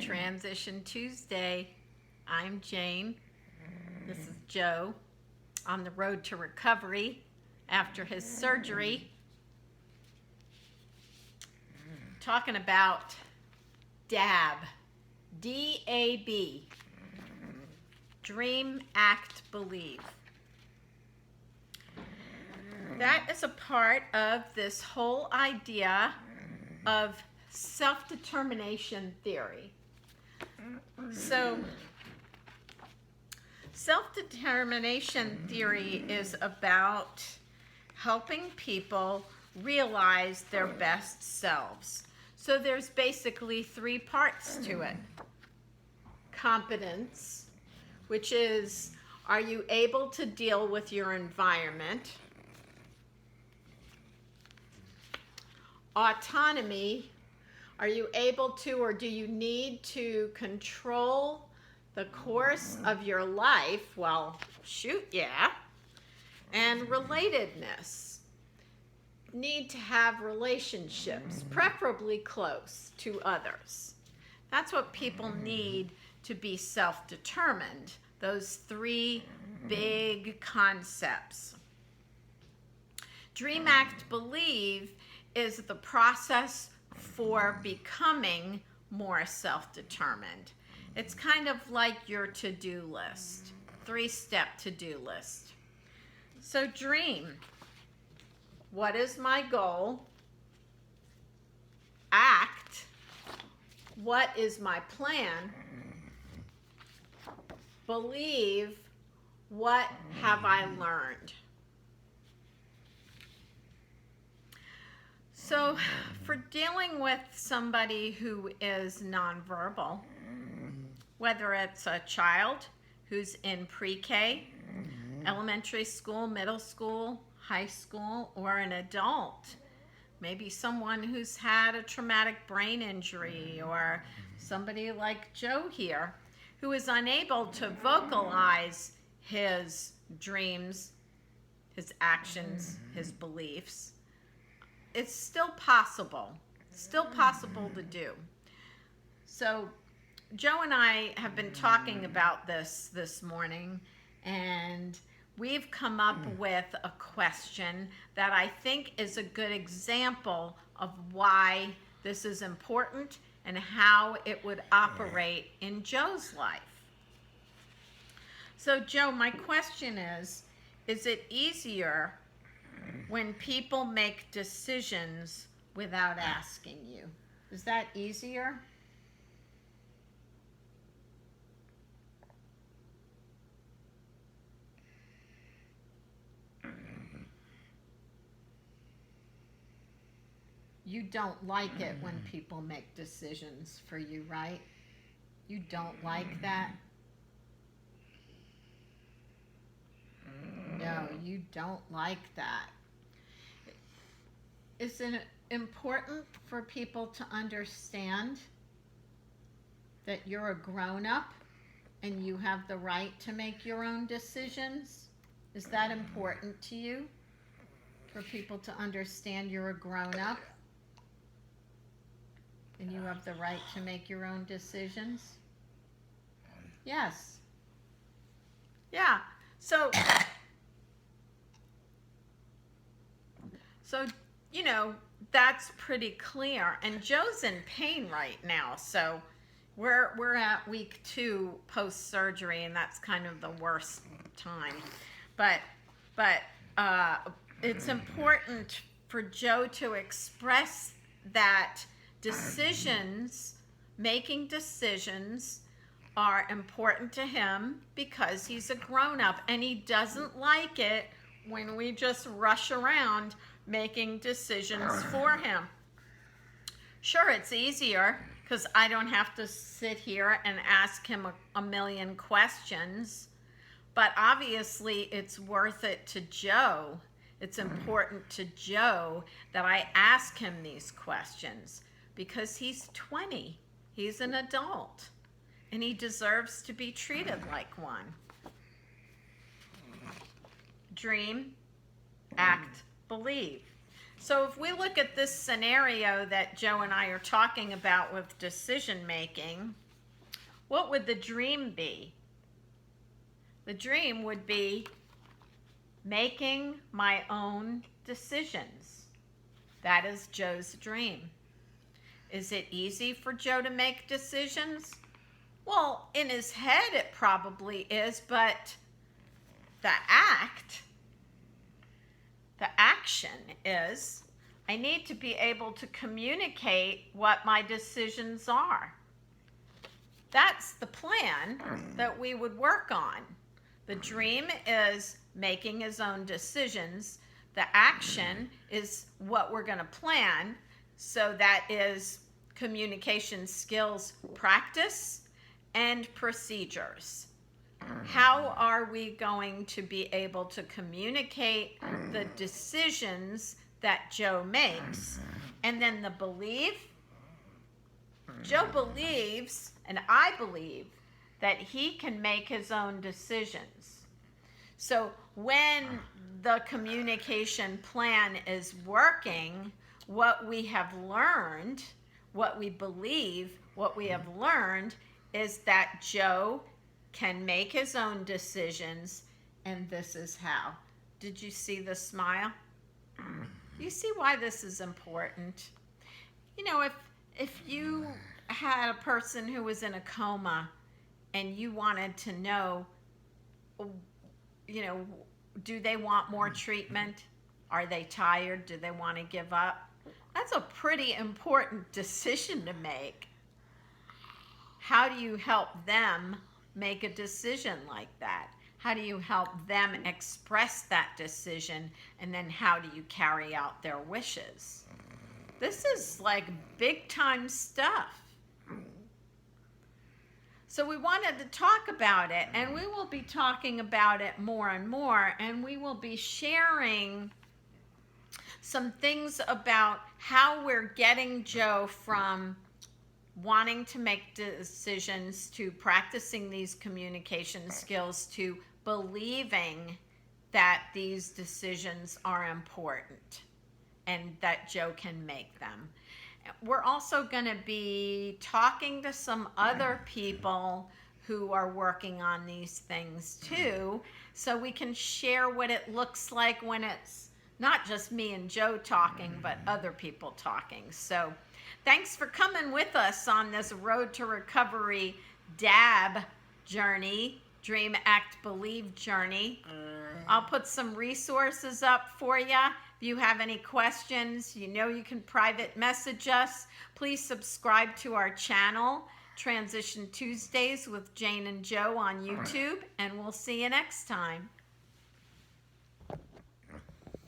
Transition Tuesday. I'm Jane. This is Joe on the road to recovery after his surgery. Talking about DAB, D-A-B, Dream, Act, Believe. That is a part of this whole idea of self-determination theory. So, self-determination theory is about helping people realize their best selves. So there's basically three parts to it. Competence, which is, are you able to deal with your environment? Autonomy, are you able to or do you need to control the course of your life? Well, shoot, yeah. And relatedness, need to have relationships, preferably close to others. That's what people need to be self-determined, those three big concepts. Dream, Act, Believe is the process for becoming more self-determined. It's kind of like your to-do list, three-step to-do list. So dream, what is my goal? Act, what is my plan? Believe, what have I learned? So for dealing with somebody who is nonverbal, whether it's a child who's in pre-K, elementary school, middle school, high school, or an adult, maybe someone who's had a traumatic brain injury, or somebody like Joe here, who is unable to vocalize his dreams, his actions, his beliefs, it's still possible to do. So Joe and I have been talking about this morning, and we've come up with a question that I think is a good example of why this is important and how it would operate in Joe's life. So Joe, my question is it easier when people make decisions without asking you? Is that easier? You don't like it when people make decisions for you, right? You don't like that? No, you don't like that. Is it important for people to understand that you're a grown-up and you have the right to make your own decisions? Is that important to you? For people to understand you're a grown-up and you have the right to make your own decisions? Yes. Yeah. So, you know, that's pretty clear. And Joe's in pain right now. So we're at week 2 post-surgery, and that's kind of the worst time. But it's important for Joe to express that making decisions are important to him because he's a grown-up, and he doesn't like it when we just rush around making decisions for him. Sure, it's easier because I don't have to sit here and ask him a million questions, but obviously it's worth it to Joe. It's important to Joe that I ask him these questions because he's 20. He's an adult, and he deserves to be treated like one. Dream, act, believe. So if we look at this scenario that Joe and I are talking about with decision making, what would the dream be? The dream would be making my own decisions. That is Joe's dream. Is it easy for Joe to make decisions? Well, in his head it probably is, but the action is, I need to be able to communicate what my decisions are. That's the plan that we would work on. The dream is making his own decisions. The action is what we're going to plan. So that is communication skills practice and procedures. How are we going to be able to communicate the decisions that Joe makes? And then the belief. Joe believes, and I believe, that he can make his own decisions. So when the communication plan is working, what we have learned, what we believe, what we have learned is that Joe can make his own decisions, and this is how. Did you see the smile? You see why this is important? You know, if you had a person who was in a coma and you wanted to know, you know, do they want more treatment? Are they tired? Do they want to give up? That's a pretty important decision to make. How do you help them make a decision like that? How do you help them express that decision? And then how do you carry out their wishes? This is like big time stuff. So we wanted to talk about it, and we will be talking about it more and more, and we will be sharing some things about how we're getting Joe from wanting to make decisions to practicing these communication skills to believing that these decisions are important and that Joe can make them. We're also going to be talking to some other people who are working on these things too, so we can share what it looks like when it's not just me and Joe talking, but other people talking. So thanks for coming with us on this Road to Recovery DAB journey, Dream, Act, Believe journey. I'll put some resources up for you. If you have any questions, you know you can private message us. Please subscribe to our channel, Transition Tuesdays with Jane and Joe on YouTube, and we'll see you next time.